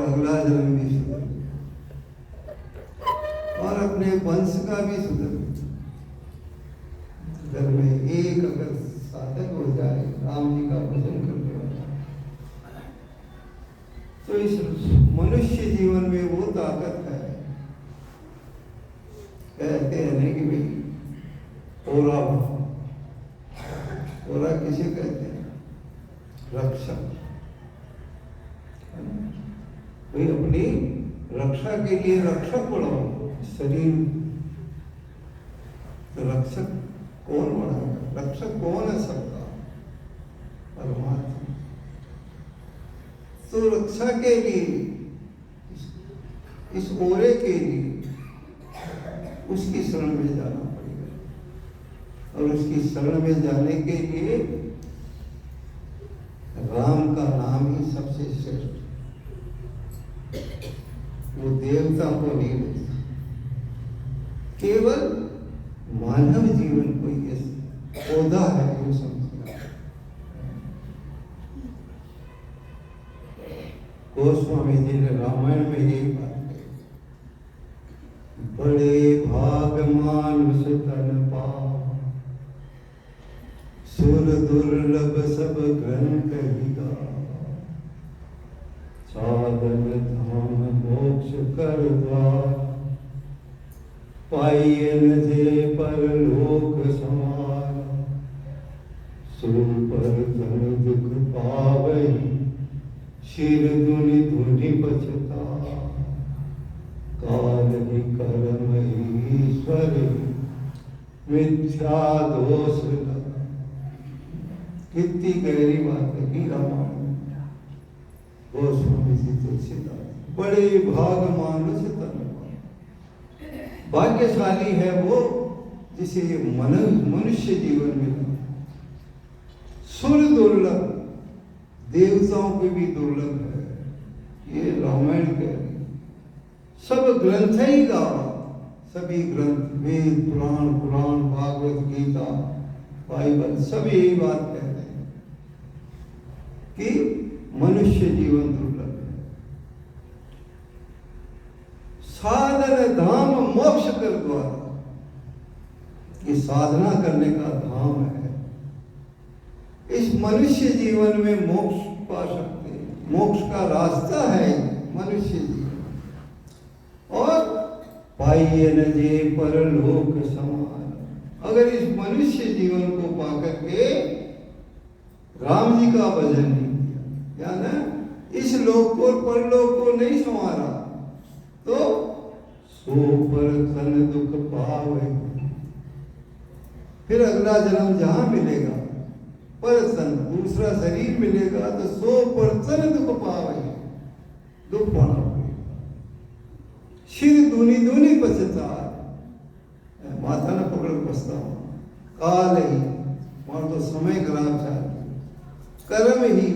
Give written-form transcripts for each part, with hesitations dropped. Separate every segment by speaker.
Speaker 1: अगला जन्म भी सुधर और अपने वंश का भी सुधर। घर में एक अगर साधक हो जाए राम जी का भजन करने वाला, तो इस मनुष्य जीवन में वो ताकत है। कहते हैं नहीं कि भाई ओरा, ओरा किसे कहते हैं? रक्षक। भाई अपनी रक्षा के लिए रक्षक बढ़ाओ शरीर। तो रक्षक कौन बढ़ाएगा? रक्षक कौन है सबका? परमात्मा। तो रक्षा के लिए इस ओरे के लिए उसकी शरण में जाना पड़ेगा, और उसकी शरण में जाने के लिए राम का नाम ही सबसे श्रेष्ठ। वो देवता को नहीं मिलता, केवल मानव जीवन को ये पौधा है वो समझना। गोस्वामी जी ने रामायण में यही बात कही, बड़े भाग मानुष तन पाव, सुर दुर्लभ सब ग्रंथ ही गावा, साधन धाम मोक्ष कर द्वार, पाइए न जे परलोक समार, सुपर धन दुख पावई, शिर धुनि धुनि पछता, काल ही कर्म ईश्वर, मिथ्या दोष लगा। कितनी गहरी बात है कि रामायण। गोस्वामी जी तुलसीदास, बड़े भाग मानुष तन, भाग्यशाली है वो जिसे ये मनुष्य जीवन मिला। सुर दुर्लभ, देवताओं के भी दुर्लभ है। ये रामायण कह रही, सब ग्रंथ ही गावा, सभी ग्रंथ, वेद पुराण, पुराण भागवत गीता बाइबल, सब यही बात कह रहे हैं कि मनुष्य जीवन दुर्लभ है। साधन धाम मोक्ष कर द्वारा, ये साधना करने का धाम है। इस मनुष्य जीवन में मोक्ष पा सकते हैं, मोक्ष का रास्ता है मनुष्य जीवन। और पाइए न जे परलोक समान, अगर इस मनुष्य जीवन को पाकर के राम जी का भजन नहीं किया, या ना इस लोक को परलोक को नहीं संवारा, तो सो पर तन दुख पावे, फिर अगला जन्म जहां मिलेगा पर तन, दूसरा शरीर मिलेगा, तो सो पर तन दुख पावे, दुख पाना पड़ेगा। शिर दूनी दूनी पछताए, माथा न पकड़ पछतावा, काल ही वहां तो समय खराब चाहिए, कर्म ही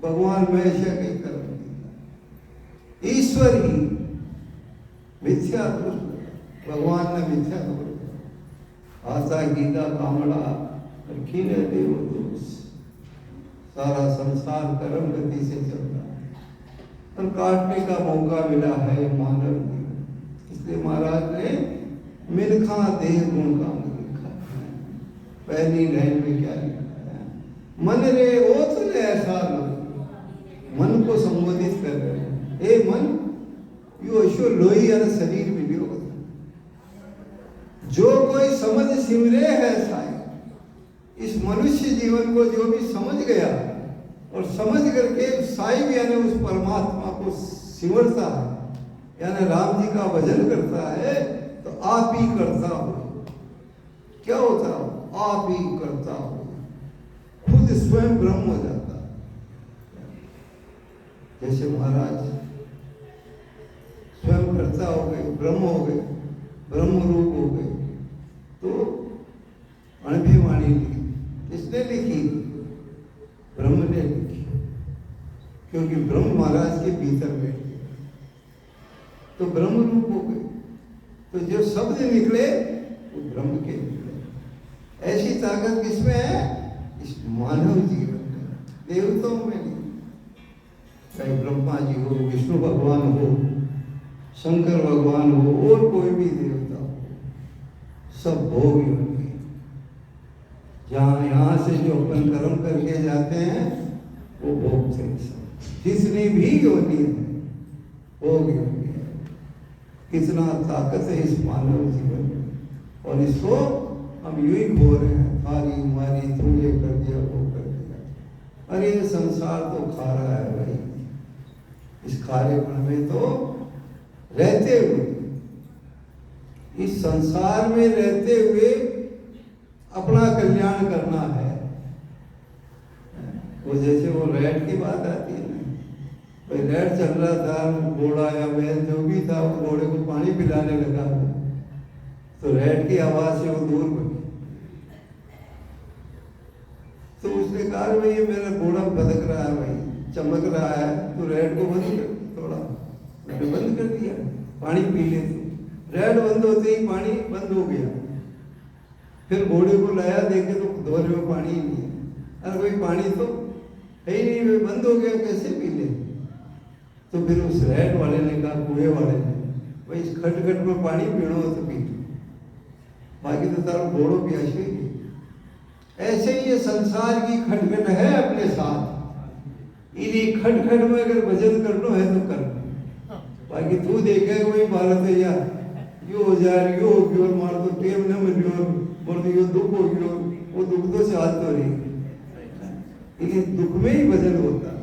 Speaker 1: भगवान महेश्वर के कर्म ही, ईश्वर ही मिथ्या दोष, भगवान ने मिथ्या दोष, आशा गीता कामड़ा खीने देव दोष, सारा संसार कर्म गति से चल रहा है और काटने का मौका मिला है मानव जीवन। इसलिए महाराज ने मिनखा देह गुण का लिखा है। पहली लाइन में क्या लिखा है? मन रे ओत ने ऐसा लो, मन को संबोधित कर रहे हैं, हे मन, यो अशो लोही और शरीर मिलियो, जो कोई समझ सिमरे है साई, इस मनुष्य जीवन को जो भी समझ गया और समझ करके साई भी यानी उस परमात्मा को सिमरता है, यानी राम जी का भजन करता है, तो आप ही करता हो। क्या होता हो? आप ही करता हो, खुद स्वयं ब्रह्म हो जाता। जैसे महाराज स्वयं करता हो गए, ब्रह्म हो गए, ब्रह्म रूप हो गए। तो अणभिवाणी लिखी, किसने लिखी? ब्रह्म ने लिखी, क्योंकि ब्रह्म महाराज के भीतर में, तो ब्रह्म रूप हो गए। तो जो शब्द निकले वो ब्रह्म के निकले। ऐसी ताकत किसमें है? इस मानव जीवन में, देवताओं में नहीं। चाहे ब्रह्मा जी हो, विष्णु भगवान हो, शंकर भगवान हो, और कोई भी देवता हो, सब भोग योनि। यहाँ से जो अपन कर्म करके जाते हैं वो भोग से जितनी भी योनि है भोग योनि है। कितना ताकत है इस मानव जीवन में, और इसको हम यूं ही खो रहे हैं। थारी मारी तू ये कर दिया, वो कर दिया। अरे ये संसार तो खा रहा है भाई। इस खारेपन में तो रहते हुए, इस संसार में रहते हुए अपना कल्याण करना है। वो जैसे वो रैट की बात आती है ना, भाई रैट चल रहा था, घोड़ा या बैल जो भी था, वो घोड़े को पानी पिलाने लगा, तो रैट की आवाज से वो दूर भागी। तो उसने कहा भाई ये मेरा घोड़ा बदक रहा है भाई, चमक रहा है, तो रैट को बंद कर, थोड़ा मैंने बंद कर दिया, पानी पी ले। तो रैट बंद होते ही पानी बंद हो गया। फिर घोड़े को लाया, देखे तो धोरे में पानी ही नहीं है। अरे भाई पानी तो है ही नहीं, बंद हो गया, कैसे पी ले? तो फिर उस रैट वाले ने कहा, कुएं वाले ने, भाई इस खटखट में पानी पीना हो तो पी, बाकी तो तारो घोड़ो प्यासे ही। ऐसे ही ये संसार की खटखट है अपने साथ। इन्हीं खटखट में अगर भजन करना है तो कर, बाकी तू देखे वही भारत है यार, यो हो जाए यो हो गयो, मार तो टेम न मिलियो, बोल तो यो दुख हो गयो, वो दुख तो से हाथ तो रही, लेकिन दुख में ही भजन होता।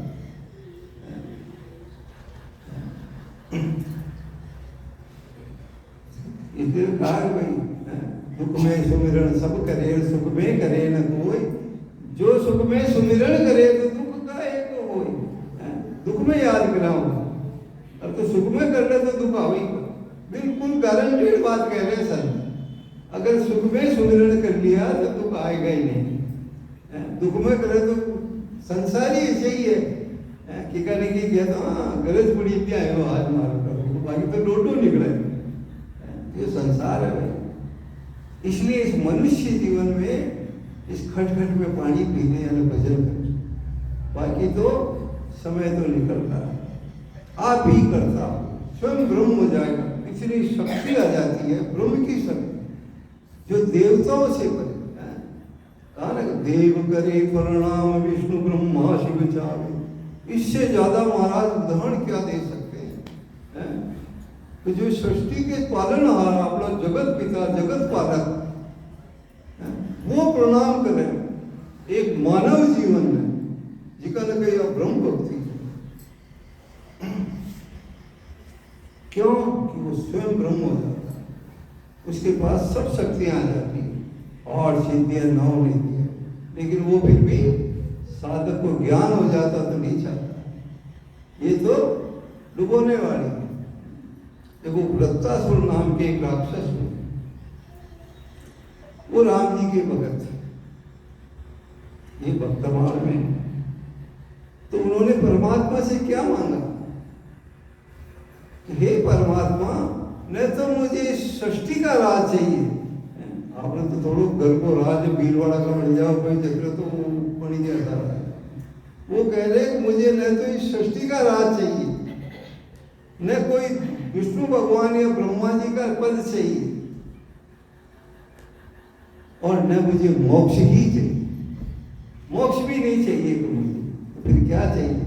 Speaker 1: इसलिए कहा भाई दुख में सुमिरन सब करे, सुख में करे न कोई। जो सुख में सुमिरन करे तो दुख का एक होई। दुख में याद कराओ, अब तो सुख में कर ले तो दुख आओ ही। बिल्कुल गारंटेड बात कह रहे हैं सर। अगर सुख में सुमिरन कर लिया तो दुख आएगा ही नहीं। दुख में करे तो संसार ही ऐसे ही है कि कहने की किया तो हाँ गरज पड़ी क्या है वो हाथ मारो करो, बाकी तो डोटो निकले। ये संसार है भाई। इसलिए इस मनुष्य जीवन में इस खटखट में पानी पीने या भजन करने, बाकी तो समय तो निकलता है। आप ही करता स्वयं ब्रह्म हो जाएगा। इतनी शक्ति आ जाती है ब्रह्म की शक्ति, जो देवताओं से करे। कहा ना, देव करे प्रणाम विष्णु ब्रह्मा शिव चावे। इससे ज्यादा महाराज उदाहरण क्या दे सकते हैं? तो जो सृष्टि के पालनहार अपना जगत पिता जगत पालक, वो प्रणाम करें एक मानव जीवन में, जिका न कही ब्रह्म भक्ति। क्यों? कि वो स्वयं ब्रह्म हो जाता है, उसके पास सब शक्तियां आ जाती है और सिद्धियां नौ नहीं है। लेकिन वो फिर भी साधक को ज्ञान हो जाता तो नहीं चाहता। ये तो डुबोने वाली है। देखो वृत्तासुर नाम के एक राक्षस हुए, वो राम जी के भगत थे, ये वर्तमान में। तो उन्होंने परमात्मा से क्या मांगा कि हे परमात्मा, न तो मुझे सृष्टि का राज चाहिए। आपने तो थोड़ा घर को राज भीलवाड़ा का बन जाओ कोई चक्र तो बनी जाता है। वो कह रहे मुझे न तो इस सृष्टि का राज चाहिए, न कोई विष्णु भगवान या ब्रह्मा जी का पद चाहिए, और न मुझे मोक्ष ही चाहिए। मोक्ष भी नहीं चाहिए तो मुझे, तो फिर क्या चाहिए?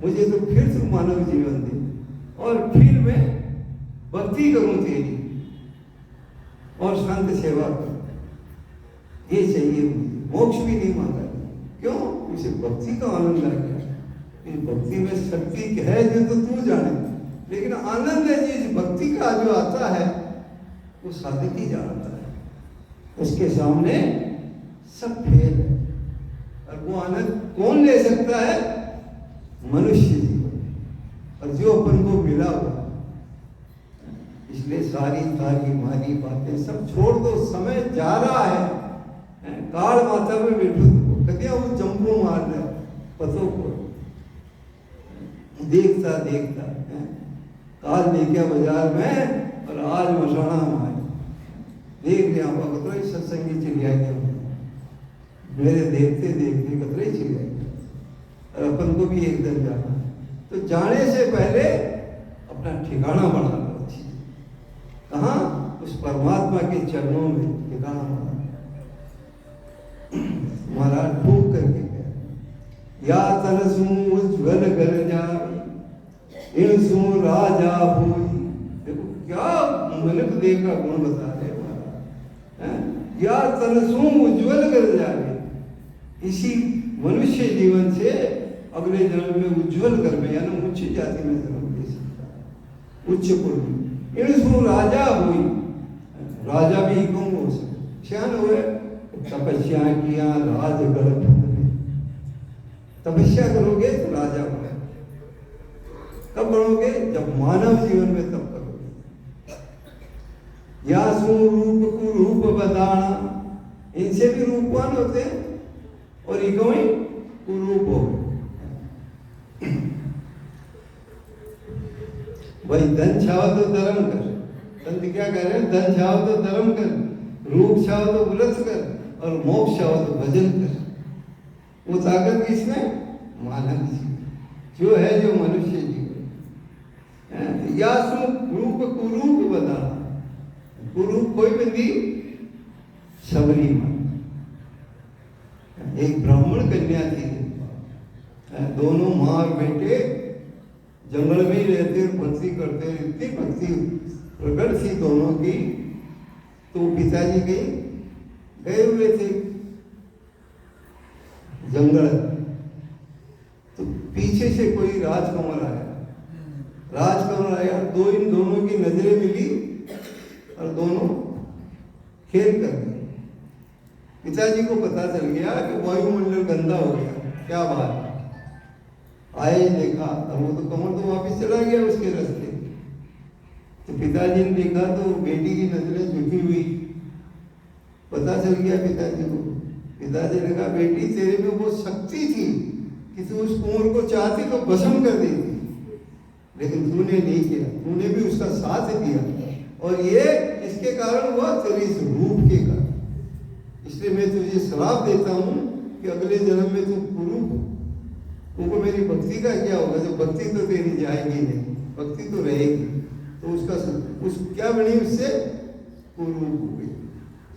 Speaker 1: मुझे तो फिर तुम मानव जीवन दे और फिर मैं भक्ति करूं तेरी और संत सेवा करूं, ये चाहिए मुझे। मोक्ष भी नहीं मांगा। क्यों? उसे भक्ति का आनंद आ गया। इस भक्ति में शक्ति है जो तो तू जाने, लेकिन आनंद है जिस भक्ति का जो आता है वो साधक ही जानता है। उसके सामने सब फेल है। और वो आनंद कौन ले सकता है? मनुष्य जीवन, और जो अपन को मिला हुआ। इसलिए सारी मारी बातें सब छोड़ दो, समय जा रहा है। काल माता में बैठो तो कदिया वो जंपो मार रहा पतों को देखता देखता काल लेके बाजार में और आज मसाणा में आए देख लिया कतरा सत्संगी चली आएगी। मेरे देखते देखते कतरा ही चली आएगी। और अपन को भी एक दिन जाना, तो जाने से पहले अपना ठिकाना बना लो अच्छी। कहाँ? उस परमात्मा के चरणों में ठिकाना बना। महाराज ठोक करके गया, या तनसू उज्ज्वल कर जावे इनसू राजा होई। देखो क्या मनुष्य देव का गुण बता रहे महाराज। या तनसू उज्ज्वल कर जावे, इसी मनुष्य जीवन से अगले जन्म में उज्ज्वल कर में, यानी उच्च जाति में जन्म ले सकता है, उच्च कुल। इनसू राजा हुई, राजा भी कौन हो सकता? श्यान हुए, तपस्या किया, राजगढ़ में तपस्या करोगे तो राजा बनो। कब बनोगे? जब मानव जीवन में तब करोगे। या सु रूप को रूप बताना, इनसे भी रूपवान होते हैं और इकोई कुरूप हो। भाई धन छाओ तो धर्म कर, संत क्या कह रहे हैं? धन छाओ तो धर्म कर, रूप छाओ तो व्रत कर, और मोक्ष छाओ तो भजन कर। वो ताकत किसमें? मानव जीवन जो है, जो मनुष्य जीवन। या रूप कुरूप बताना, कुरूप कोई बंदी सबरी माँ, एक ब्राह्मण कन्या थी, दोनों माँ और बेटे जंगल में ही रहते और भक्ति करते। इतनी भक्ति प्रकट थी दोनों की, तो पिताजी गए हुए थे जंगल, तो पीछे से कोई राजकमल आया। राजकमल आया, इन दोनों की नजरें मिली और दोनों खेल कर गए। पिताजी को पता चल गया कि वायुमंडल गंदा हो गया, क्या बात। आए देखा, और वो तो कमल तो वापस चला गया उसके रास्ते। तो पिताजी ने देखा तो बेटी की नजरें झुकी हुई, पता चल गया पिताजी को। पिताजी ने कहा, बेटी तेरे में वो शक्ति थी कि तू उस कुंवर को चाहती तो भस्म कर देती, लेकिन तूने नहीं किया, तूने भी उसका साथ दिया, और ये इसके कारण हुआ तेरे इस रूप के कारण। इसलिए मैं तुझे श्राप देता हूँ कि अगले जन्म में तू कुरूप हो। तुमको मेरी भक्ति का क्या होगा? जो भक्ति तो तेरी जाएगी नहीं, भक्ति तो रहेगी। तो उसका उस क्या बनी? उससे कुरूप हो गई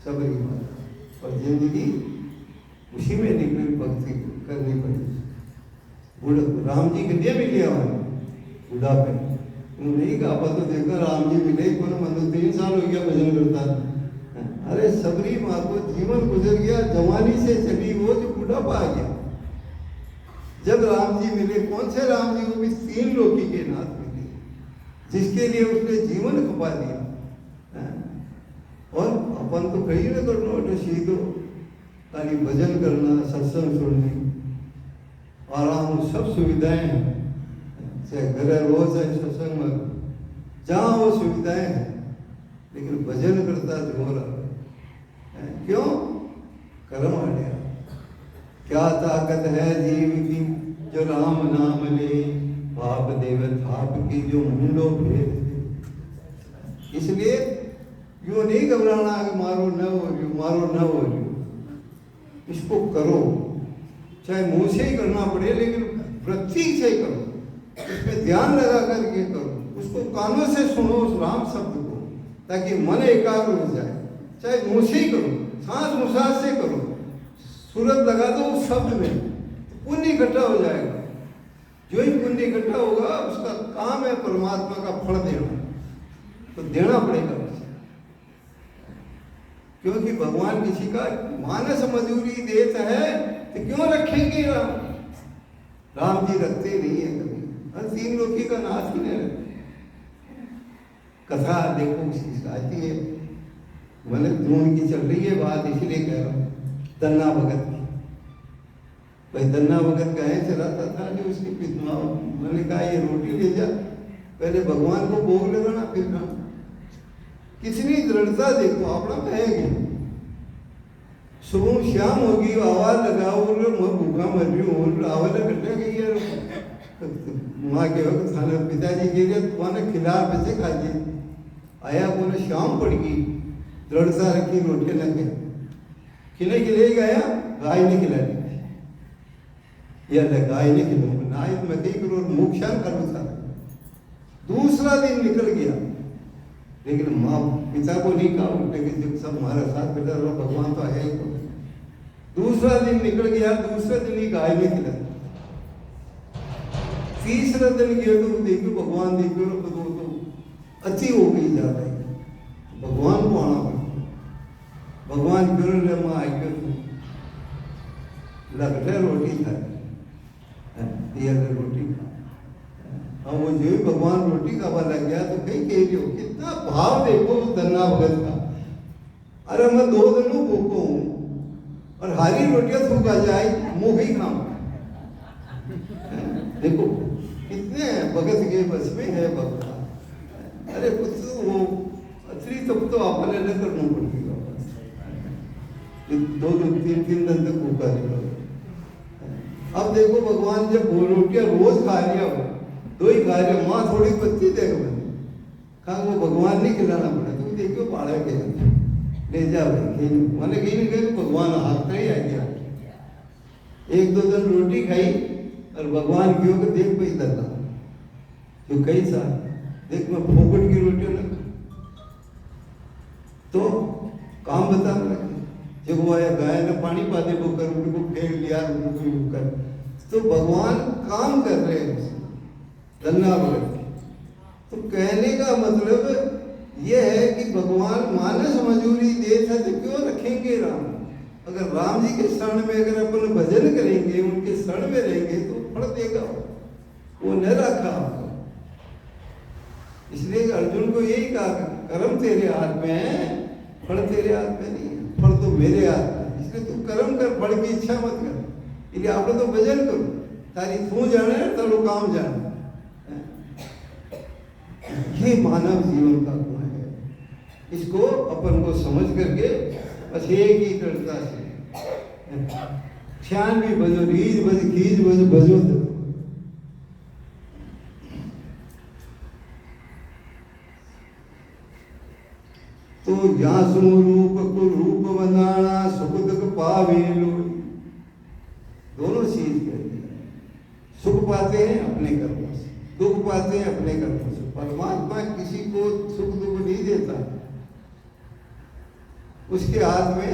Speaker 1: सबरी माता, और जिंदगी उसी में निकली, भक्ति करनी पड़ी। राम जी कन्या मिली हमारे बुढ़ापे, नहीं कहा तो देखा राम जी मिले को मतलब 3 साल हो गया भजन करता। अरे सबरी माँ को जीवन गुजर गया, जवानी से चली वो जो बुढ़ापा आ गया। जब राम जी मिले, कौन से राम जी? वो भी 3 लोकी के नाथ मिले, जिसके लिए उसने जीवन खपा दिया। और अपन तो कहीं न करना, तो सीधो खाली भजन करना, सत्संग सुनने, आराम, सब सुविधाएं हैं, चाहे घर रोज है सत्संग में, जहाँ वो सुविधाएं हैं, लेकिन भजन करता जोर क्यों? कर्म आ गया। क्या ताकत है जीव की जो राम नाम ले, पाप देव थाप की जो मुंडो भेद। इसलिए यूं नहीं घबराना कि मारो न हो रही, मारो न हो रही। इसको करो, चाहे मुंह से ही करना पड़े, लेकिन वृत्ति से करो, उसमें ध्यान लगा करके करो, उसको कानों से सुनो उस राम शब्द को, ताकि मन एकाग्र हो जाए। चाहे मुंह से ही करो, सांस मुसाज से करो, सूरत लगा दो उस शब्द में, पुण्य इकट्ठा हो जाएगा। जो ही पुण्य इकट्ठा होगा, उसका काम है परमात्मा का फल देना, तो देना पड़ेगा उसे। क्योंकि भगवान किसी का मानस मजूरी देता है, तो क्यों रखेंगे राम? राम जी रखते नहीं है कभी, हर 3 लोकी का नाथ ही नहीं रखते। कथा देखो उसकी आती है, मतलब ढूंढ की चल रही है बात, इसलिए कह रहा हूँ। दन्ना भगत की, भाई दन्ना भगत कहे चलाता था, जो उसकी पिता, मैंने कहा ये रोटी ले जा, पहले भगवान को भोग लगाना, फिर खाना। कितनी दृढ़ता देखो, अपना कहेंगे सुबह शाम होगी, आवाज लगाओ, मैं भूखा मर रही हूँ, आवाज इकट्ठा गई है माँ के वक्त खाना, पिताजी के लिए तुम्हारे खिला पैसे खाइए। आया बोले शाम पड़ गई, दृढ़ता रखी, रोटी लग गए, खिले गया, गाय ने खिला दी, या गाय ने खिला नायक में कई करोड़ मोक्षान कर था। दूसरा दिन निकल गया, लेकिन माँ पिता को नहीं कहा उनने कि जब सब हमारा साथ बेटा रहो, भगवान तो है ही को। दूसरा दिन निकल गया, दूसरा दिन ही गाय में खिला। तीसरा दिन गया तो देखो भगवान देखो तो अच्छी हो गई ज्यादा ही। भगवान को आना पड़ता, भगवान क्यों माँ आई क्यों लगता रोटी था रोटी खा। अब वो जो भगवान रोटी खावा लग गया तो कहीं कह रही हो कितना भाव देखो धन्ना भगत का। अरे मैं 2 दिन भूखो हूं और हारी रोटियां सूखा जाए मुंह ही खाऊं। देखो कितने भगत के बस में है भगवान। अरे कुछ तो वो असली तब तो आपने न करना पड़ेगा। 2-3 दिन तक भूखा निकल। अब देखो भगवान जब वो रोटियां रोज खा लिया, 2 ही खा लिया, माँ थोड़ी पत्ती देगा मैंने कहा वो भगवान नहीं खिलाना पड़ा। तुम देखो पाड़ा के ले जा भाई, मैंने कहीं नहीं कहा भगवान हाथ नहीं आ गया। 1-2 दिन रोटी खाई और भगवान की होकर देख पाई दरना जो कई साल देख मैं फोकट की रोटियां न तो काम बता रहे। जब वो आया गाय ने पानी पा दे वो कर उनको फेंक लिया कर, तो भगवान काम कर रहे हैं धन्ना भगत। तो कहने का मतलब यह है कि भगवान मानस मजूरी दे था तो क्यों रखेंगे राम। अगर राम जी के शरण में अगर अपन भजन करेंगे, उनके शरण में रहेंगे तो फल देगा। वो न रखा, इसलिए अर्जुन को यही कहा कर्म तेरे हाथ में है, फल तेरे हाथ में नहीं है, फल तो मेरे हाथ में। इसलिए तू कर्म कर, फल की इच्छा मत कर। इसलिए आप तो भजन करो, तारी तू जाने तारो काम जाने। ये मानव जीवन का गुण है। इसको अपन को समझ करके बस एक ही दृढ़ता से ध्यान भी बजो, रीज बज खीज बज बजो। तो या रूप को रूप बनाना सुख दुख पावे लोई। दोनों चीज कहते हैं, सुख पाते हैं अपने कर्मों से, दुख पाते हैं अपने कर्मों से। परमात्मा किसी को सुख दुख नहीं देता, उसके हाथ में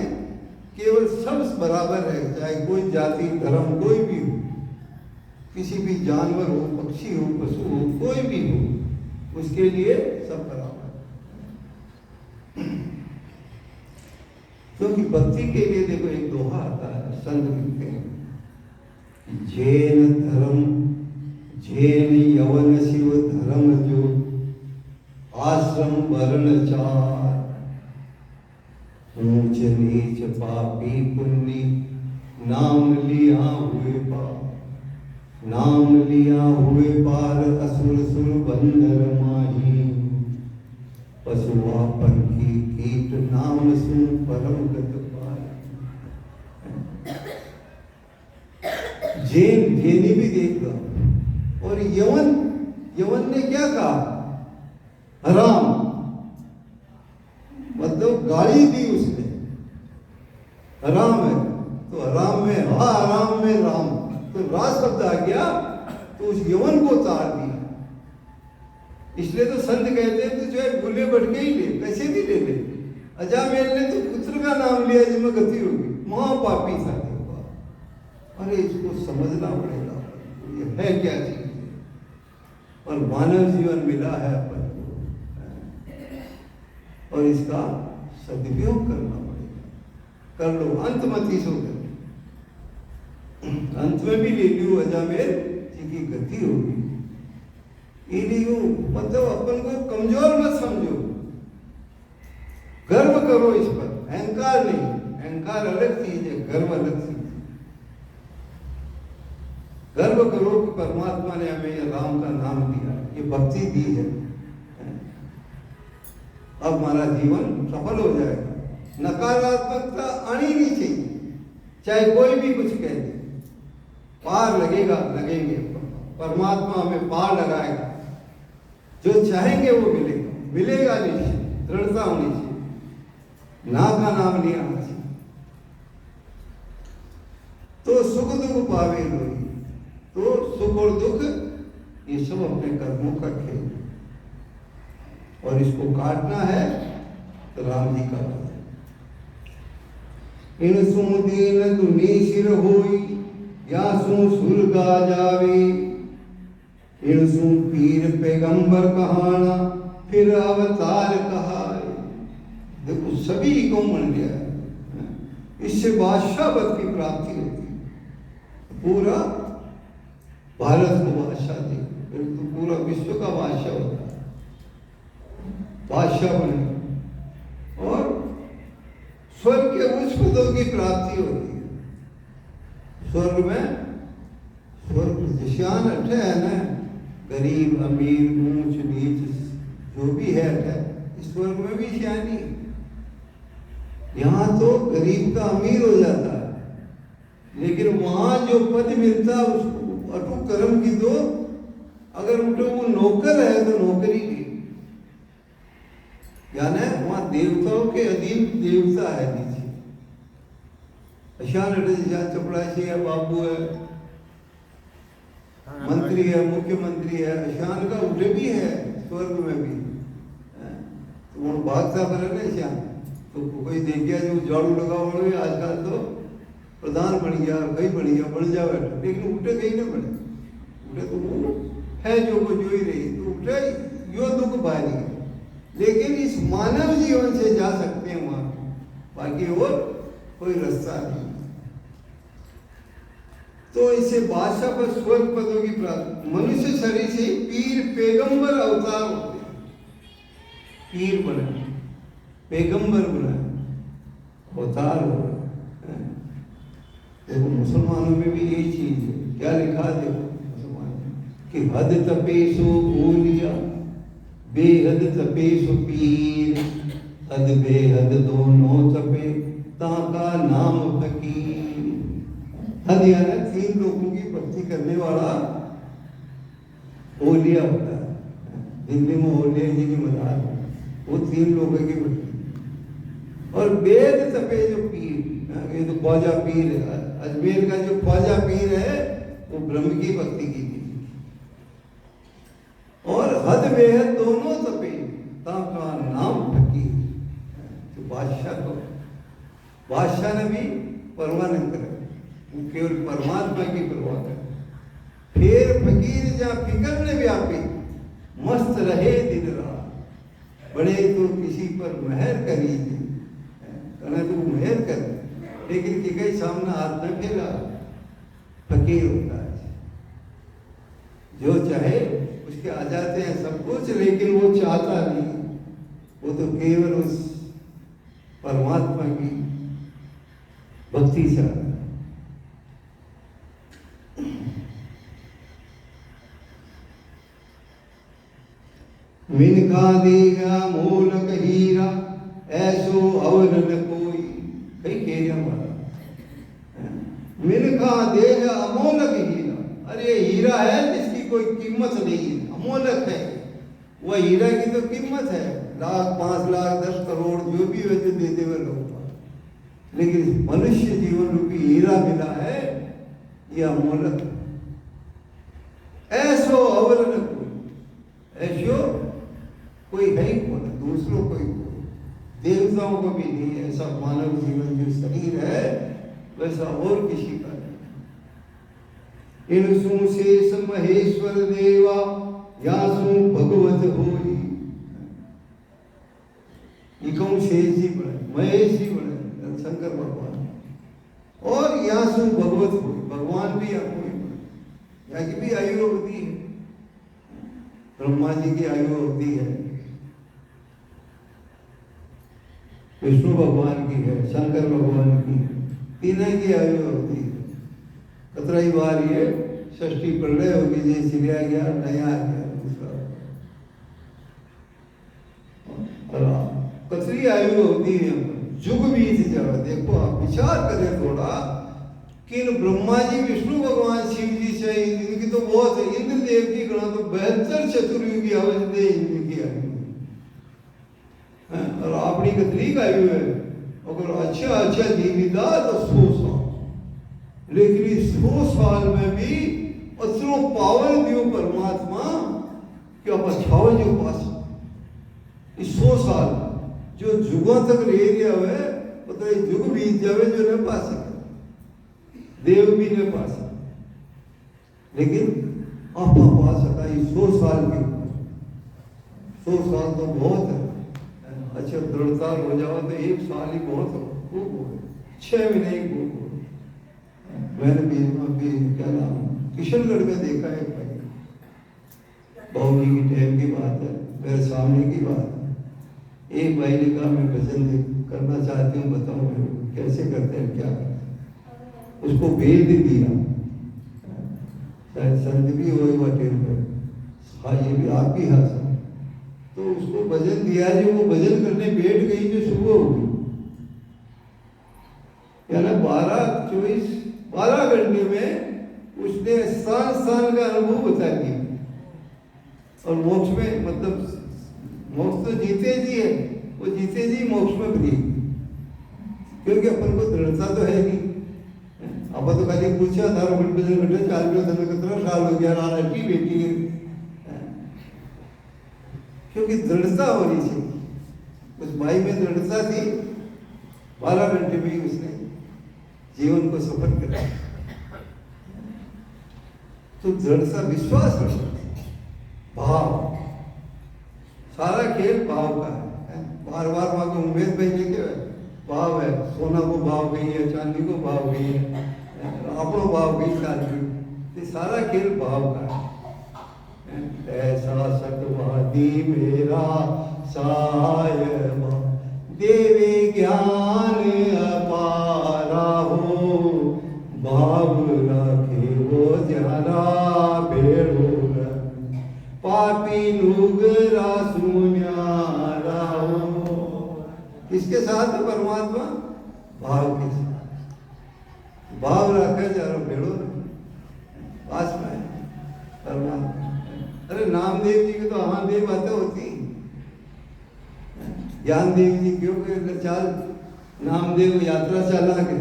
Speaker 1: केवल सब बराबर है, चाहे कोई जाति धर्म कोई भी हो, किसी भी जानवर हो, पक्षी हो, पशु हो, कोई भी हो, उसके लिए सब बराबर। क्योंकि भक्ति के लिए देखो एक दोहा आता है, संत लिखते हैं जैन धर्म जैन यवन शिव धर्म जो आश्रम वर्ण चार ऊंच नीच पापी पुण्य नाम लिया हुए पार, नाम लिया हुए पार असुर सुर बंदर माही पशुआ पंखी कीट नाम सुन परम गत पार। जैन जैनी भी देख लो। और यवन यवन ने क्या कहा, हराम मतलब गाली दी उसने, हराम है तो हराम में हा, हराम में राम, तो रा शब्द आ गया तो उस यवन को तार दिया। इसलिए तो संत कहते हैं तो जो है भूले बढ़ के ही ले, कैसे भी ले ले। अजामेल ने तो पुत्र का नाम लिया जिसमें गति होगी, महापापी था। अरे इसको समझना पड़ेगा ये है क्या चीज है, और मानव जीवन मिला है अपन को, और इसका सदुपयोग करना पड़ेगा। कर लो, अंत मत ही सो कर, अंत में भी ले लियो अजामेल जी की गति होगी। मतलब अपन को कमजोर मत समझो, गर्व करो इस पर, अहंकार नहीं। अहंकार अलग चीज है, गर्व अलग चीज है। गर्व करो कि परमात्मा ने हमें ये राम का नाम दिया, ये भक्ति दी है, अब हमारा जीवन सफल हो जाएगा। नकारात्मकता आनी नहीं चाहिए, चाहे कोई भी कुछ कह दे, पार लगेगा, लगेंगे। परमात्मा हमें पार लगाएगा, जो चाहेंगे वो मिलेगा, मिलेगा नहीं, दृढ़ता होनी चाहिए, ना का नाम नहीं आना चाहिए। तो सुख दुख पावे लोई, तो सुख सुख और दुख ये सब अपने कर्मों का खेल, और इसको काटना है तो राम जी का है। इन सु दीन दुनी सिर होई, या सु सुरगा जावे, इन सु पीर पैगंबर कहाना, फिर अवतार कहाए। देखो सभी को मन गया है, इससे बादशाह पद की प्राप्ति होती है। पूरा भारत को बादशाह दे, फिर तो पूरा विश्व का बादशाह होता है, बादशाह बने और स्वर्ग के उच्च पदों की प्राप्ति होती है। स्वर्ग में स्वर्ग शान अठे है ना, गरीब अमीर ऊंच नीच जो भी है अठे, स्वर्ग में भी शानी। यहाँ तो गरीब का अमीर हो जाता है, लेकिन वहां जो पद मिलता है उसको अटू कर्म की दो, अगर उठो वो नौकर है तो नौकरी की, यानी वहां देवताओं के अधीन देवता है नीचे। अशान चपड़ासी है, बाबू है, मंत्री है, मुख्यमंत्री है, अशान का उठे भी है स्वर्ग में भी, तो वो भागता पर है शान। तो कोई देख गया जो झाड़ू लगा हुआ, आजकल तो प्रधान बन गया, कहीं बन गया, बन जाओ, लेकिन उठे कहीं ना बने, उठे तो वो है जो को जो ही रही, तो उठे यो दुख भारी है, लेकिन इस मानव जीवन से जा सकते हैं वहां, बाकी और कोई रास्ता नहीं। तो इसे बादशाह पर स्वर्ग पदों की प्राप्ति, मनुष्य शरीर से पीर पैगंबर अवतार होते हैं, पीर बने, पैगंबर बने, अवतार हो। देखो मुसलमानों में भी यही चीज है, क्या लिखा है देखो मुसलमान कि हद तपेसो बोलिया, बेहद तपेसो पीर, हद बेहद दोनों तपे, ताका नाम फकीर। हद यानी 3 लोगों की भक्ति करने वाला ओलिया होता है, हिंदी में ओलिया जी की मदार, वो 3 लोगों की भक्ति। और बेहद तपे जो पीर, ये तो ख्वाजा पीर है, अजमेर का जो ख्वाजा पीर है वो ब्रह्म की भक्ति की थी। और हद बेहद दोनों तपे, ताका नाम फकीर। तो बादशाह ने भी परवाह नहीं करे, वो केवल परमात्मा की परवाह करे। फिर फकीर जहाँ फिक्र ने व्यापी, मस्त रहे दिन रात, बड़े तो किसी पर मेहर करी थी, कहना तो मेहर कर, लेकिन कि कहीं सामने हाथ न फैला, फकीर होता है, जो चाहे उसके आ जाते हैं सब कुछ, लेकिन वो चाहता नहीं, वो तो केवल उस परमात्मा की भक्ति चाहता है। मिनका देगा मोलक हीरा, ऐसो अवर न कोई, कहीं कह रहा मिनका देगा अमोलक हीरा। अरे हीरा है जिसकी कोई कीमत नहीं है, अमोलक है, वह हीरा की तो कीमत है, लाख 5 लाख 10 करोड़ जो भी वजह दे दे लोग, लेकिन मनुष्य जीवन रूपी हीरा मिला है, यह अमोलक। ऐसो अवर न कोई, ऐसो कोई है ही कौन, दूसरों कोई, देवताओं को भी नहीं है ऐसा मानव जीवन जो शरीर है, वैसा और किसी का नहीं। इन सु शेष महेश्वर देवा, या सु भगवत होई। इकम शेष जी बने, महेश जी बने, शंकर भगवान, और या सु भगवत होई, भगवान भी आपको ही बने, यहाँ की भी आयु अवधि है, ब्रह्मा जी की आयु अवधि है, विष्णु भगवान की है, शंकर भगवान की, तीनों की आयु होती है। कतराई बार ये षष्ठी प्रलय होगी, जी चिड़िया गया, नया आ गया दूसरा, कतरी आयु होती है, जुग बीत जाए। देखो आप विचार करें थोड़ा कि इन ब्रह्मा जी, विष्णु भगवान, शिव जी से, इनकी तो बहुत है, इंद्र देव की गणना तो 72 चतुर्युगी अवधि इनकी आयु, और अपनी कतरी का आयु है, अगर अच्छा जीविता तो 100 साल, लेकिन इस 100 साल में भी असलो पावर दियो परमात्मा कि आप छाव जो पास इस 100 साल जो जुगों तक रह गया है पता है जुग बीत जावे जो न पा सके देव भी न पा सके लेकिन आप पा सका ये 100 साल के 100 साल तो बहुत है अच्छा दृढ़ता हो जाओ तो 1 साल ही बहुत हो खूब हो 6 महीने ही खूब हो मैंने भी क्या नाम किशनगढ़ में देखा है भाई बाबू जी की टाइम की बात है मेरे सामने की बात है एक भाई ने कहा मैं भजन करना चाहती हूँ बताओ मैं कैसे करते हैं क्या उसको भेद दिया शायद संत भी हो हाँ ये भी आप ही हाथ तो उसको भजन दिया जो वो भजन करने बैठ गई जो सुबह होगी यानी 12 घंटे में उसने स्थान का अनुभव बता दिया और मोक्ष में मतलब मोक्ष तो जीते जी है वो जीते जी मोक्ष में भी क्योंकि अपन को दृढ़ता तो है नहीं अब तो खाली पूछा था बेटे 4 साल हो गया ना की बेटी क्योंकि दृढ़ता होनी चाहिए उस भाई में दृढ़ता थी 12 घंटे में ही उसने जीवन को सफल करा तो दृढ़ता विश्वास रखना भाव सारा खेल भाव का है बार बार वहां को उम्मीद भाई लेके भाव है सोना को भाव गई है चांदी को भाव गई है अपनो भाव गई चांदी सारा खेल भाव का है ऐसा सतवादी मेरा सायबा देवी ज्ञान अपारा हो भाव रखे वो जरा भेड़ो पापी नुगरा सुन्यारा हो किसके साथ है परमात्मा भाव के साथ भाव रखे जरा भेड़ो पास में परमात्मा अरे नामदेव जी की तो महादेव बातें होती ज्ञानदेव जी क्यों के चाल नामदेव यात्रा चला के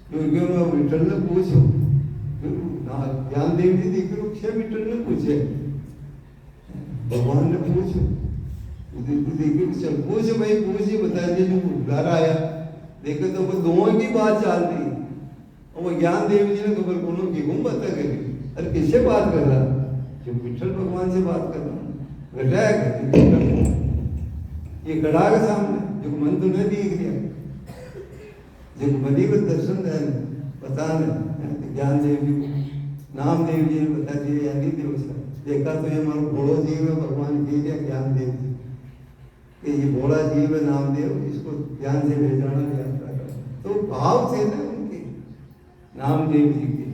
Speaker 1: क्यों में विठल ने पूछो ज्ञानदेव जी देख रो विठल ने पूछे भगवान ने पूछो चल पूछ भाई पूछ ही बता दे घर आया देखे तो वो दोनों की बात चल रही और वो ज्ञानदेव जी ने खबर कोनो की घूम बता करी अरे किससे बात कर रहा जो विठल भगवान से बात कर रहा हूँ घटाया ये गड़ा के सामने जो मन तो नहीं दिख गया जो बनी को दर्शन है पता नहीं ज्ञान देव जी को नामदेव जी ने बता दिया या नहीं देव सर देखा तो ये हमारा घोड़ो जीव है भगवान जी ने ज्ञान देव जी कि ये घोड़ा जीव है नामदेव इसको ध्यान से ले जाना यात्रा कर तो भाव थे ना उनके नामदेव जी के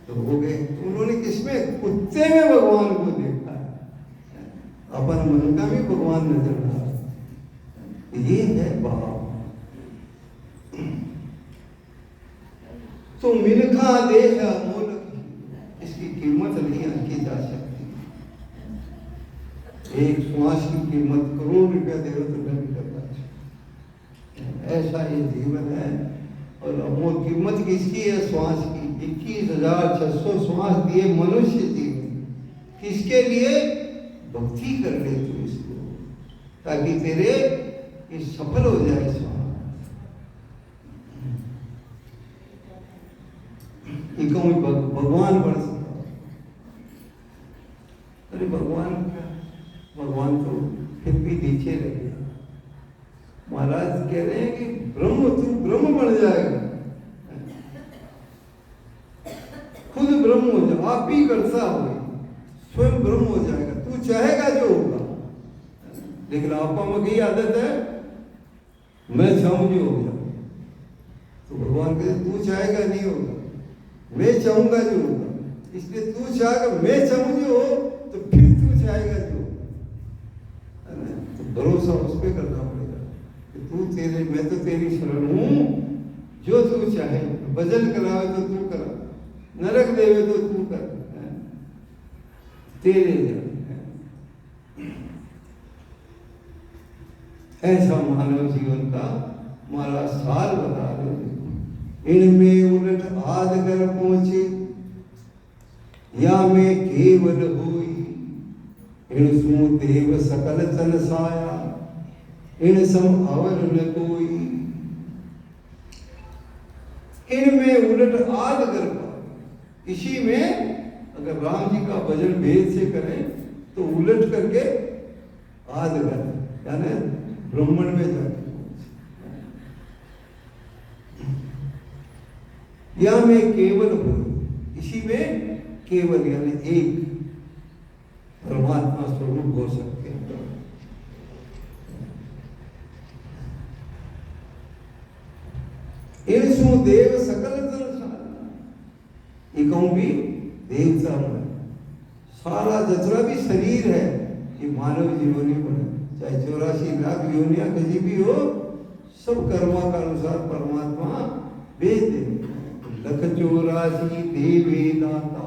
Speaker 1: तो हो गए तो उन्होंने किसमें कुत्ते में भगवान को देखा अपन मन का भी भगवान नजर आ रहा ये है भाव तो मिनखा देह अमोल इसकी कीमत नहीं आंकी जा सकती एक श्वास की कीमत करोड़ रुपया दे तो नहीं करना ऐसा ये जीवन है और अमोल कीमत किसकी है श्वास की 21,600 श्वास दिए मनुष्य जीवन किसके लिए भक्ति कर ले तू इसको ताकि तेरे ये सफल हो जाए श्वास भगवान बन सकता अरे भगवान तो फिर भी नीचे रह गया महाराज कह रहे हैं कि तू ब्रह्म बन जाएगा खुद ब्रह्म हो जाए आप भी करता हो स्वयं ब्रह्म हो जाएगा तू चाहेगा जो होगा लेकिन आपा में कई आदत है मैं चाहूं जो हो जाए तो भगवान कहते तू चाहेगा नहीं होगा मैं चाहूंगा जो होगा इसलिए तू चाहेगा मैं चाहूं जो हो तो फिर तू चाहेगा जो तो भरोसा उस पर करना पड़ेगा कि तू तेरे मैं तो तेरी शरण हूं जो तू चाहे भजन करावे तो तू करा नरक देवे तो तू कर तेरे ऐसा मानव जीवन का हमारा सार बता रहे इनमें उलट आद कर पहुंचे या में केवल होई, इन सु देव सकल तन साया, इन सम अवर न कोई। इनमें उलट आद कर पाओ। इसी में अगर राम जी का भजन भेद से करें तो उलट करके आद करें, यानी ब्रह्मण में जाके या में केवल हो, इसी में केवल यानी एक परमात्मा स्वरूप हो सकते हैं। इनसु देव सकल ये कहूं भी देवता में सारा जतरा भी शरीर है ये मानव जीवनी बने, चाहे 84 लाख योनिया कहीं भी हो, सब कर्मा का अनुसार परमात्मा भेज दे। लख 84 देवे दाता,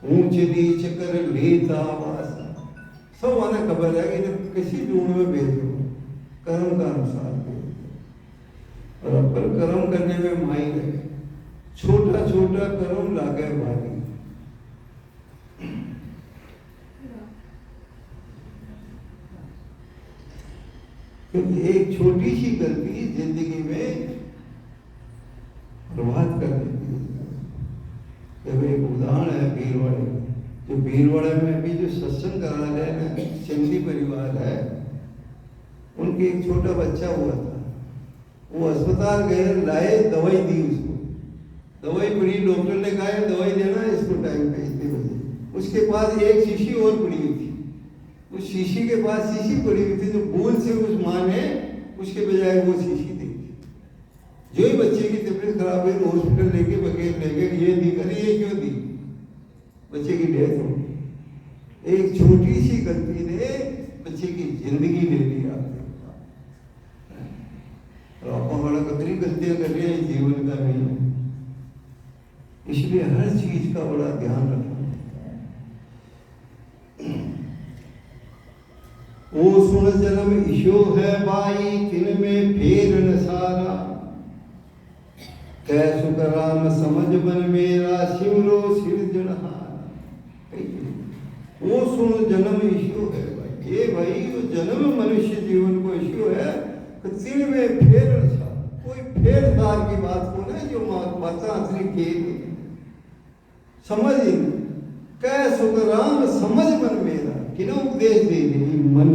Speaker 1: ऊंच नीच कर लेता वासा। सब आने खबर है कि किसी ढूंढ में भेजो, कर्म का अनुसार भेजो। और अपन कर्म करने में माहिर है, छोटा छोटा कर्म लागे भारी। क्योंकि एक छोटी सी गलती जिंदगी में बर्बाद कर देती है। जब एक उदाहरण है भीलवाड़े, जो भीलवाड़े में भी जो सत्संग करा रहे हैं सिंधी परिवार है, उनके एक छोटा बच्चा हुआ था। वो अस्पताल गए, लाए, दवाई दी उसको, दवाई पड़ी, डॉक्टर ने कहा दवाई देना इसको टाइम पे इतने बजे। उसके पास एक शीशी और पड़ी हुई थी, उस शीशी के पास शीशी पड़ी हुई थी, जो भूल से उस माँ ने उसके बजाय वो शीशी दी। जो ही बच्चे की तबीयत खराब हुई हॉस्पिटल लेके बगैर लेके ये दी, अरे ये क्यों दी, बच्चे की डेथ हो गई। एक छोटी सी गलती ने बच्चे की जिंदगी ले ली। और आप बड़ा कतरी गलतियां कर रहे हैं जीवन का नहीं, इसलिए हर चीज का बड़ा ध्यान रखना। ओ सुन जन्म ईशो है बाई, तिन में फेर न सारा, कै सुख राम समझ बन मेरा, सिमरो सिरजनहारा। वो सुन जन्म ईशो है भाई, ये भाई वो जन्म मनुष्य जीवन को ईशो है, तो तिन में फेर न सारा, कोई फेर सार की बात को नहीं, जो बाता असली के समझ ही नहीं। कै सुख राम समझ बन मेरा, किनो उपदेश दे दे मन,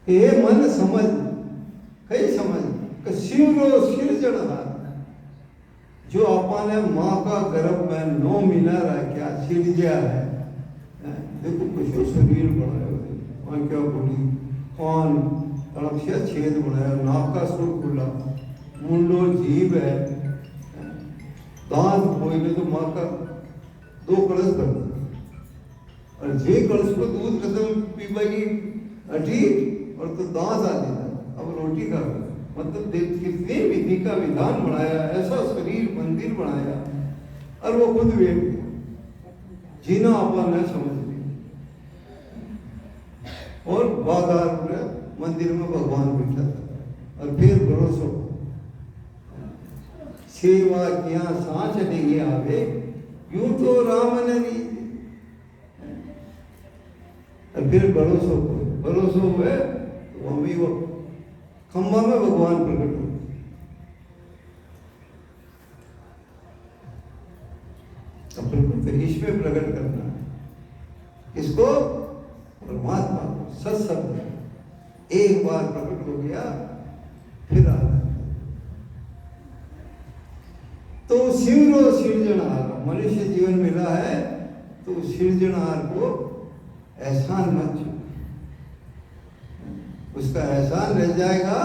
Speaker 1: ये मन समझ, कई समझ सिमरो सिरजनहार, जो आपने माँ का गर्भ में 9 महीना रह क्या सिरजा है। देखो कुछ शरीर बनाया, वहाँ क्या बोली, कान तड़प से छेद बनाया, नाक का सुर खुला, मुंडो जीभ है, दांत बोले तो माँ का 2 कलश कर दिया, और जे कलश को दूध खत्म पीपाएगी अटी और तो दांत आ देता, अब रोटी खा, मतलब कितने विधि का विधान बनाया, ऐसा शरीर मंदिर बनाया, और वो खुद बैठ गया, जीना अपन न समझ लिया। और बाजार मंदिर में भगवान बैठा था, और फिर भरोसा सेवा किया सांच नहीं आवे, यूं तो राम ने दी। और फिर भरोसा हुए तो वही वो खंबा में भगवान प्रकट हो। अपने को फिर इसमें प्रकट करना है, इसको परमात्मा को सत शब्द एक बार प्रकट हो गया फिर आना। तो सिमरो सिरजनहार, मनुष्य जीवन मिला है तो सिरजनहार को एहसान मत चुका, उसका एहसान रह जाएगा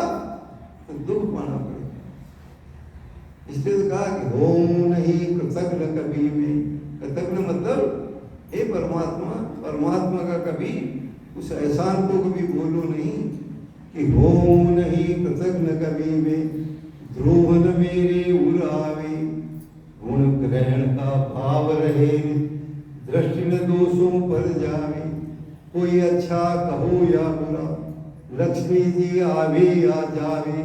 Speaker 1: तो दुख पाना पड़ेगा। इसलिए तो कहा कि हो नहीं कृतज्ञ कभी में, कृतज्ञ मतलब हे परमात्मा, परमात्मा का कभी उस एहसान को कभी बोलो नहीं कि हो नहीं कृतज्ञ कभी में, द्रोहन मेरे उरावे, गुण ग्रहण का भाव रहे, दृष्टि न दोषों पर जावे, कोई अच्छा कहो या बुरा, लक्ष्मी जी आवे या जावे,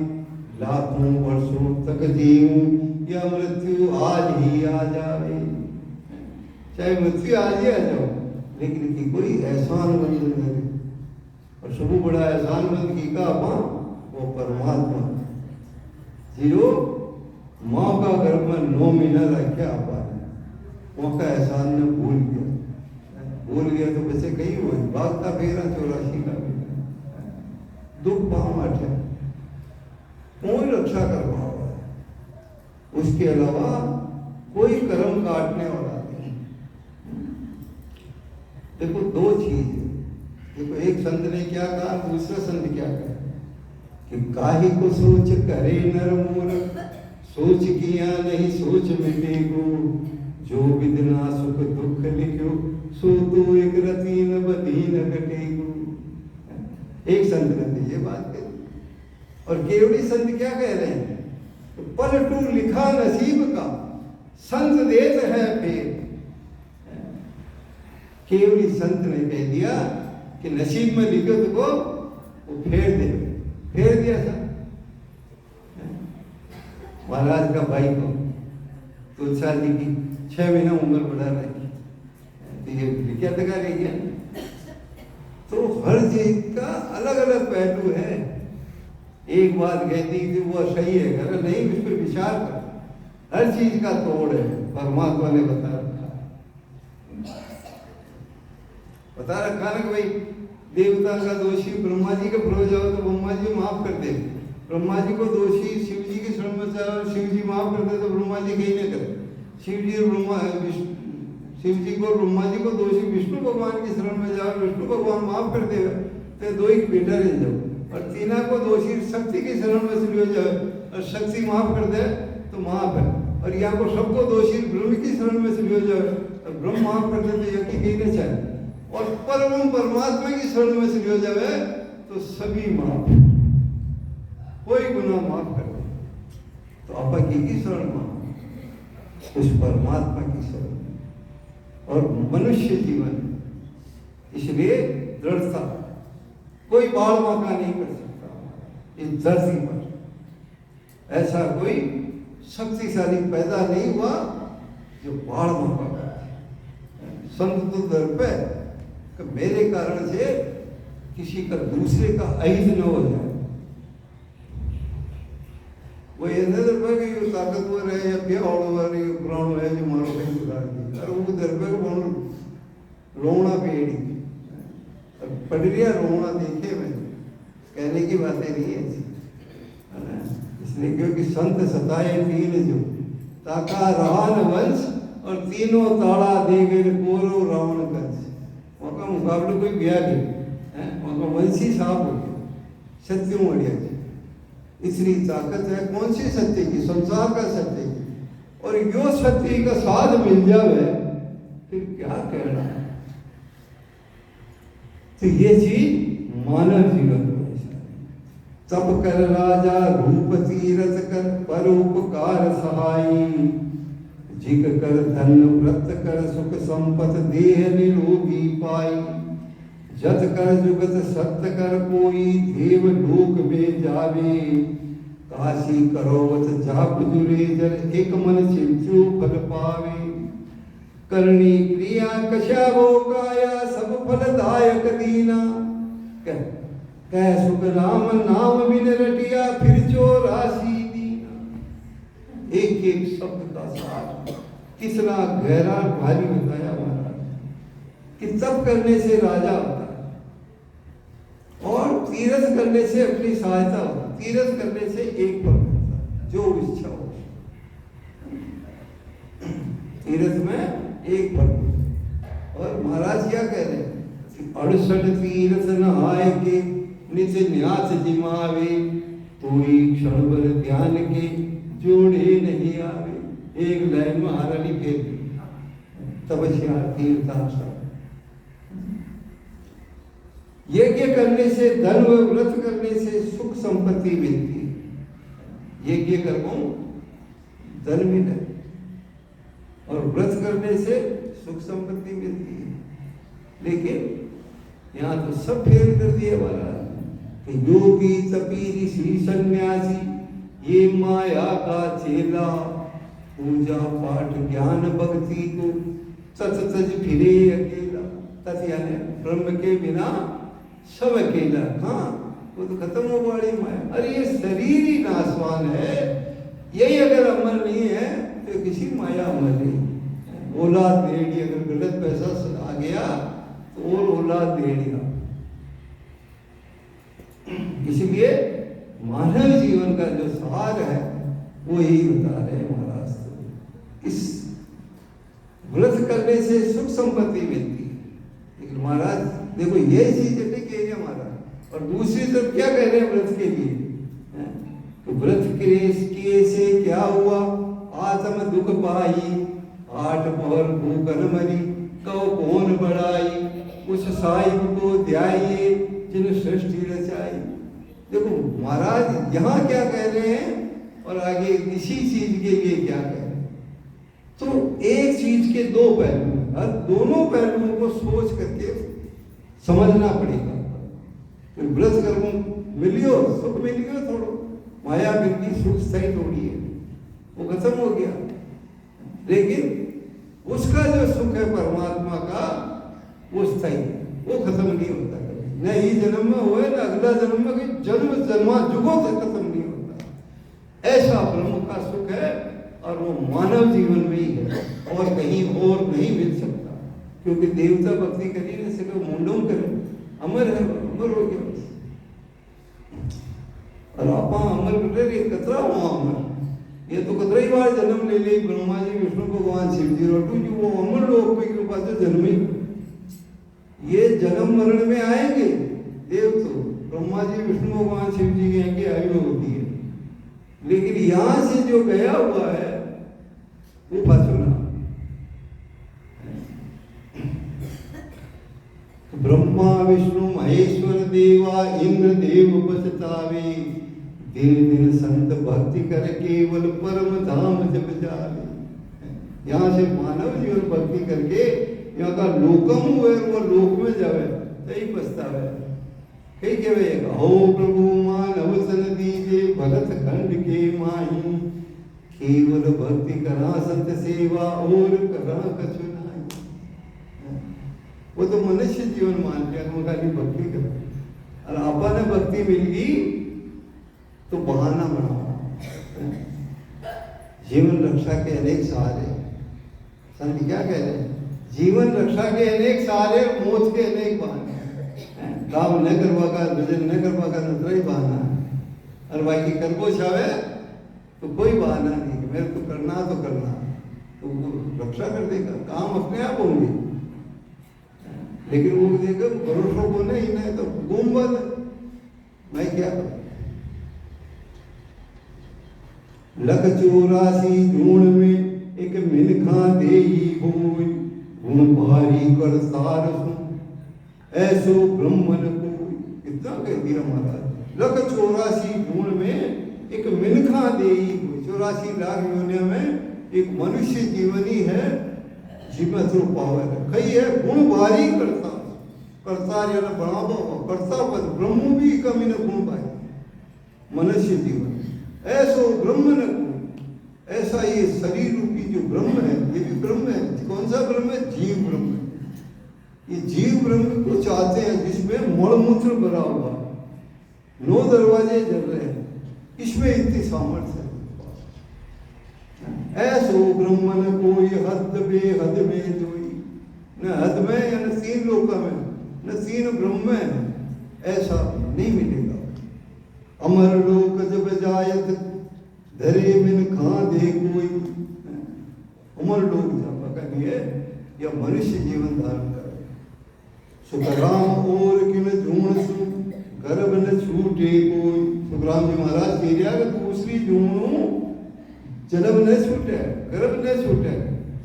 Speaker 1: लाखों वर्षों तक जीऊं या मृत्यु आज ही आ जावे, चाहे मृत्यु आज ही आ जाओ, लेकिन कि कोई एहसान बंद न करे। और सब बड़ा एहसान बंद की का वो परमात्मा जीरो माँ का गर्भ में 9 महीना रखे आपा वहाँ का एहसान ने भूल गया तो बच्चे कहीं हुए भागता फेरा 84 का भी दुख पाँव आठे कोई रक्षा कर पाओ, उसके अलावा कोई कर्म काटने वाला नहीं। देखो दो चीज है, देखो एक संत ने क्या कहा, दूसरा संत क्या कहा कि काहे को सोच करे नर मूर्ख, सोच किया नहीं सोच मिटेगो, जो विदना सुख दुख लिखो, सो तो एक रति न बदी न घटेगो। एक संत ने ये बात कही, और केवड़ी संत क्या कह रहे हैं, तो पलटू लिखा नसीब का, संत देत है फेर। केवड़ी संत ने कह दिया कि नसीब में लिखो तो वो फेर दे, फेर दिया था। महाराज का भाई को तुलसा जी की 6 महीना उम्र बढ़ा रही, तो ये क्या लगा रही है। तो हर चीज का अलग अलग पहलू है। एक बात कहती थी वो सही है, अगर नहीं उस पर विचार कर, हर चीज का तोड़ है, परमात्मा ने बता रखा ना कि भाई देवता का दोषी ब्रह्मा जी के भरो जाओ तो ब्रह्मा जी माफ कर दे, ब्रह्मा जी को दोषी शिव जी की शरण में जाओ, शिव जी माफ कर दे तो ब्रह्मा जी कहीं न करे। शिव जी को ब्रह्मा जी को दोषी विष्णु भगवान की शरण में जाओ, विष्णु भगवान माफ कर दे तो 2 ही बेटा रह जाओ, और तीना को दोषी शक्ति की शरण में से हो जाए और शक्ति माफ कर दे तो माफ है, और यहाँ को सबको दोषी ब्रह्म की शरण में से हो जाए और ब्रह्म माफ कर दे तो यज्ञ कहीं न चाहे, और परम परमात्मा की शरण में से हो जाए तो सभी माफ, कोई गुनाह माफ कर दे। तो आपा की शरण माफ, उस परमात्मा की शरण। और मनुष्य जीवन इसलिए दृढ़ता, कोई बाल मौका नहीं कर सकता इस धरती पर। ऐसा कोई शक्तिशाली पैदा नहीं हुआ जो बाल मौका करे। संत तो दर पे कि मेरे कारण से किसी का दूसरे का अहित न हो जाए। वो ये नजर पे कि ये ताकतवर है या क्या और ये प्राण है जो मारो कहीं उतार दी, अरे वो दर पे को रोना पेड़ी पड़ गया, रोना देखे मैं, कहने की बातें नहीं है इसलिए, क्योंकि संत सताए 3 जो ताका रान वंश और तीनों ताड़ा दे गए कोरो रावण कंस। वहाँ का मुकाबला कोई ब्याह नहीं है, वहाँ का वंशी साफ हो गया, सत्यों बढ़िया जी। इतनी ताकत है कौन सी सत्य की, संसार का सत्य की, और यो सत्य का साथ मिल जावे फिर क्या कहना है। तो ये चीज मानव जीवन में तप कर राजा रूप तीरथ कर परोपकार सहाई, जिग कर धन व्रत कर सुख संपत देह निरोगी पाई, जत कर जुगत सत्य कर कोई देव लोक में जावे, काशी करोवत जाप जुरे जर एक मन चिंचु फल पावे, करनी क्रिया कशा वो काया सब फलदायक दीना, कह सुख राम नाम बिन रटिया फिर जो राशि दीना। एक एक शब्द का सार कितना गहरा भारी बताया महाराज कि तप करने से राजा होता है और तीरथ करने से अपनी सहायता होता है। तीरथ करने से एक फल होता है, जो इच्छा हो। तीरथ में एक फल। और महाराज क्या कह रहे हैं कि 68 तीरथ नहाए के नित न्यास जिमावे, कोई क्षण भर ध्यान के जोड़े नहीं आवे। एक लाइन में हारा लिखे तपस्या तीर्थाश्रम। यज्ञ करने से धन व व्रत करने से सुख संपत्ति मिलती है। यज्ञ कर्मों धन मिले और व्रत करने से सुख संपत्ति मिलती है। लेकिन यहाँ तो सब फेल कर दिए वाला कि योगी तपी ऋषि सन्यासी ये माया का चेला, पूजा पाठ ज्ञान भक्ति को तत तज फिरे अकेला। तथ यानी ब्रह्म के बिना सब अकेला। हाँ, वो तो खत्म हो वाली माया। अरे ये शरीर ही नाशवान है, यही अगर अमर नहीं है तो किसी माया अमर नहीं। औलाद देगी, अगर गलत पैसा आ गया तो और औलाद देगा। इसलिए मानव जीवन का जो सार है वो यही बता रहे हैं महाराज। इस व्रत करने से सुख संपत्ति मिलती है। लेकिन महाराज देखो ये चीज नहीं कह रहे महाराज, और दूसरी तरफ क्या कह रहे हैं व्रत के लिए? तो व्रत किए से क्या हुआ? आत्म दुख पाई, 8 पहर भूखन मरी, कौ कौन बढ़ाई, उस साहिब को ध्याइए जिन सृष्टि रचाई। देखो महाराज यहाँ क्या कह रहे हैं और आगे इसी चीज के लिए क्या कह रहे हैं। तो एक चीज के दो पहलू हैं, और दोनों पहलुओं को सोच करके समझना पड़ेगा। तो व्रत कर्म मिलियो, सुख मिलियो थोड़ो, माया मिलती, सुख सही थोड़ी है, वो खत्म हो गया। लेकिन उसका जो सुख है परमात्मा का, वो स्थायी, वो खत्म नहीं होता कभी। न ही जन्म में हुए न अगला जन्म में, कि जन्म जन्मा जुगों से खत्म नहीं होता। ऐसा ब्रह्म का सुख है, और वो मानव जीवन में ही है, और कहीं और नहीं मिल सकता। क्योंकि देवता भक्ति करी नहीं सके, मुंडों करे, अमर है, अमर हो गया। और आप अमर कर रहे, कतरा हुआ अमर, ये तो कतरा ही बार जन्म ले ले। ब्रह्मा जी, विष्णु भगवान, शिव जी, रोटू जी, वो अमर लोग की कृपा से जन्म ही। ये जन्म मरण में आएंगे देव, तो ब्रह्मा जी, विष्णु भगवान, शिव जी की आयु होती है। लेकिन यहां से जो गया हुआ है वो बचना। ब्रह्मा विष्णु महेश्वर देवा, इंद्र देव बचतावे, दिन दिन संत भक्ति कर केवल परम धाम जप जावे। यहाँ से मानव जीवन भक्ति करके यहाँ का लोकम हुए, वो लोक में जावे, सही पछतावे। कई कहेगा, हो प्रभु मानव सन दीजे, भरत खंड के माही, केवल भक्ति करा संत सेवा, और करा कछु नाही। वो तो मनुष्य जीवन मान लिया, वो खाली भक्ति कर। और अपन भक्ति मिल गई तो बहाना बनाओ। जीवन रक्षा के अनेक सहारे, संत क्या कह रहे हैं? जीवन रक्षा के अनेक सहारे, मौत के अनेक बहाने। काम न करवा का, भजन न करवा का, नजर बहाना है। और बाकी करबो छावे तो कोई बहाना नहीं, मेरे को करना तो करना, तो वो रक्षा कर देगा, काम अपने आप होंगे। लेकिन वो देगा भरोसा को नहीं, नहीं तो गुम्बद, मैं क्या करूं। लख 84 जून में एक मिनखा देई होई, गुण भारी कर सार सुन, ऐसो ब्रह्मन कोई। कितना कह दिया महाराज। लख 84 जून में एक मिनखा देई होई, 84 लाख योनियों में एक मनुष्य जीवन ही है जिसमें तो पावर है। कई है गुण भारी करता, करता या बढ़ावा करता पद, ब्रह्म भी कमी न गुण पाए मनुष्य जीवन। ऐसो ब्रह्म न कोई। ऐसा ये शरीर रूपी जो ब्रह्म है, ये भी ब्रह्म है। कौन सा ब्रह्म है? जीव ब्रह्म है। ये जीव ब्रह्म को चाहते हैं जिसमें मलमूत्र भरा हुआ, 9 दरवाजे जल रहे हैं, इसमें इतनी सामर्थ्य है। ऐसो ब्रह्म न कोई, हद बेहद में जोई। न हद में या न 3 लोक में, न 3 ब्रह्म में, ऐसा नहीं मिलेगा। अमर लोक जब जायत, धरे बिन खा दे कोई। अमर लोक जब कहिए या मनुष्य जीवन धारण करे। सुखराम और किन जूण सु, गर्भ न छूटे कोई। सुखराम जी महाराज कह रहा कि दूसरी जूणों जन्म न छूटे, गर्भ न छूटे,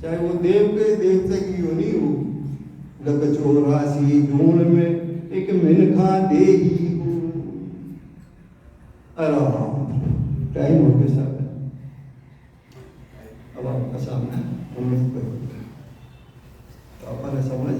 Speaker 1: चाहे वो देव के देवता की योनि हो। लख 84 जूण में एक मिनखा दे ही हो। आराम टाइम हो गया साहब, अब आपका सामने तो अपन समझ